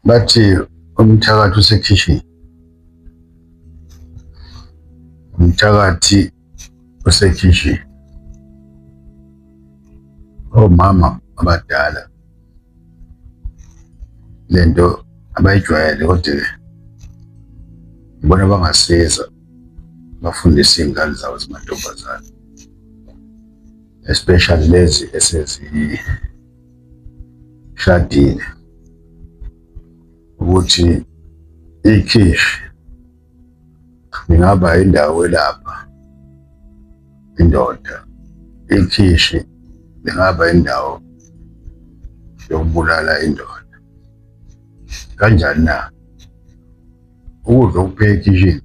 Bathi umthakathi usekhishini, umthakathi usekhishini. Omama abadala lento abayijwayele, kodwa-ke ibona bangasiza bafundise iy'ngane zabo zimantombazane, especially lezi esezishadile, ukuthi ikhishi lingaba indawo elapha indoda, ikhishi lingaba indawo yokubulala indoda. Kanjani na? Ukudla okuphekwa ekhishini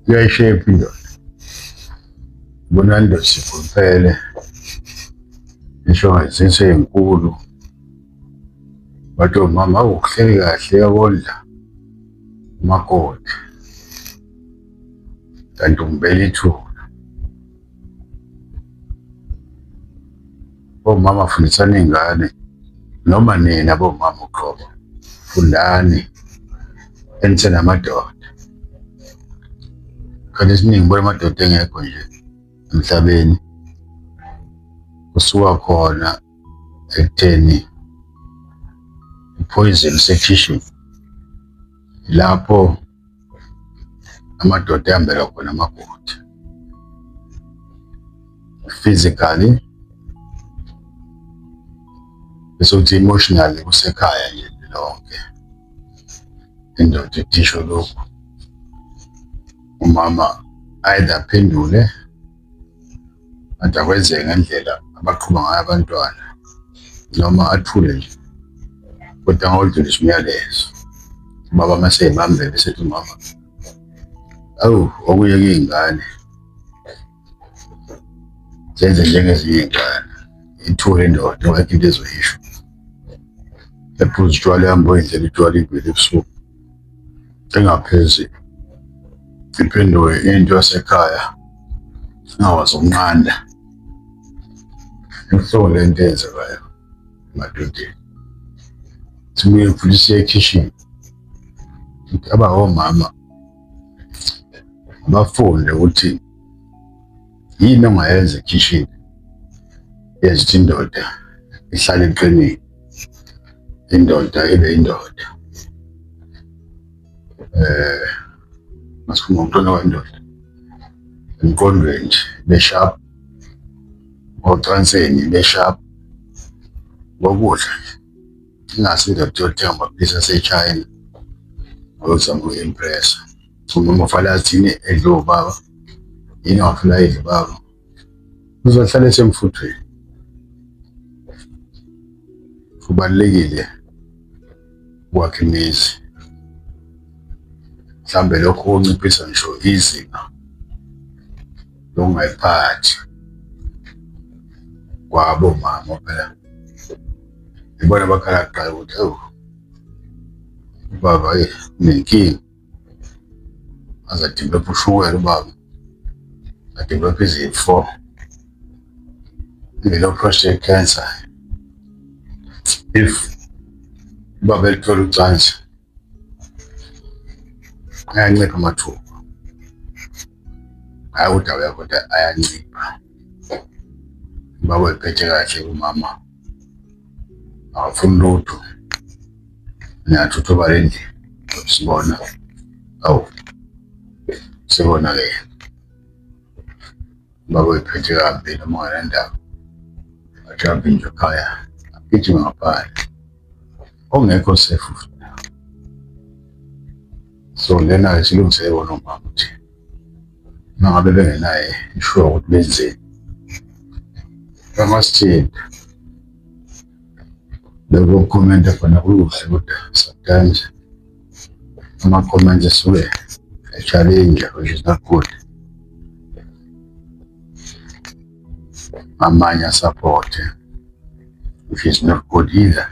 kuyayishepha indoda. Ibona indoda sikhuluphele, isho ngezinsizwa ey'nkulu, bathi omama awukuhleli kahle uyakondla umakoti, kanti ungibela ithuna. Omama fundisani iy'ngane, noma nina bomama uqobo, fundani enisenamadoda. Kanti esiningi ngibona amadoda engekho nje emhlabeni, kusuka khona ekutheni iphoyizeni isekhishini. Lapho amadoda ehambela khona amaguti, physically bese kuthi emotionally kusekhaya nje lonke. Indoda idisho lokhu, umama either aphendule kanti akwenzeke ngendlela abaqhuba ngayo abantwana, noma athule nje kodwa angawudlulisa umyalezo. Ubaba mase ebambele bese ethi umama, awu okuye kuy'ngane zenze njengezinye iy'ngane, ithule indoda ngekho into ezoyisho. Ephuze utshwala ehamba oyindlela itshwala ibili ebusuku, engaphezi iphenduke into yasekhaya ingakwazi ukunqanda. Ibuhlungu le nto eyenzekayo emadodeni. Sibuye futhi siye ekhishini, omama bafunde ukuthi yini ongayenza ekhishini yenza ukuthi indoda ihlale iqinile, indoda ibe indoda. Masikhuluma ngomntwana wendoda, emqondweni nje be-sharp, ocansini be-sharp, ngokudla nje. Ingasi indoda yothenga amaphilisi ase-China ngozama uku-impressa. Umama kufanele athini edle ubaba, yini angafuna ayidle ubaba, uzohlala esemfuthweni. Kubalulekile ukwakha imizi, mhlawumbe lokho kunciphisa ngisho izinga lokungayiphathi kwabomama phela. Ibona abakhala kuqala ukuthi awu ubaba unenkinga, azadevelopha ushukela ubaba, adevelopha izifo, low prostate cancer. If ubaba elithola ucansi ayancipha amathuba, hhayi ukuthi awekho kodwa ayancipha. Ubaba ephethe kahle umama awufuni lutho, niyathuthuba le ndlela. Sibona, awu sibona-ke ubaba ephethe kabi noma unganandaba, athi ahambe nje ekhaya agijime ngaphandle, ongekho safe futhi. So lena-ke silungisele bona omama ukuthi uma ngabe bengenaye isure ukuthi benzeni, bangasithinta bekukhomenta khona kuhle, kodwa sometimes ama-comments esuke e-challenge, which is not good. Amanye asapothe, which is not good either.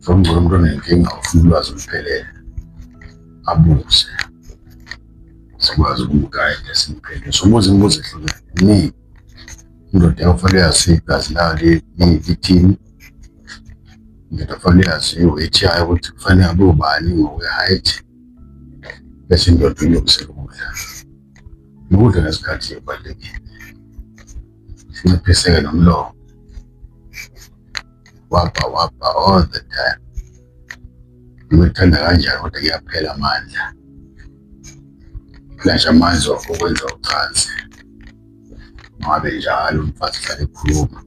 So ngicela umuntu onenkinga ufuna ulwazi oluphelele abuze, sikwazi ukumgayida simphendule. Sobuza imibuzo ehlukene. Indoda yakufanele yazi igazi layo lithini, indoda kufanele yazi i-weight yayo ukuthi kufanele ngabe ubani ngokwe-height bese indoda uyilungisela ukudla. Nokudla ngesikhathi kubalulekile. Sinciphise-ke nomlomo. Wabha all the time. Noma ethanda kanjani kodwa kuyaphela amandla. Phela nje amandla okwenza ucansi. Ngabe njalo umfazi uhlale ekhuluma.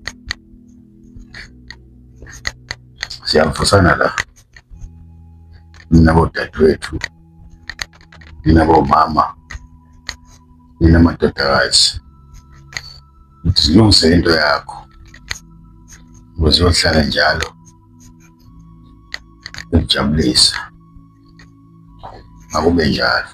Siyamfusana la. Nina bodadewethu. Nina bomama. Nina madodakazi. Ukuthi silungise into yakho. Ukuze uyohlala njalo. Ukujabulisa. Akube njalo.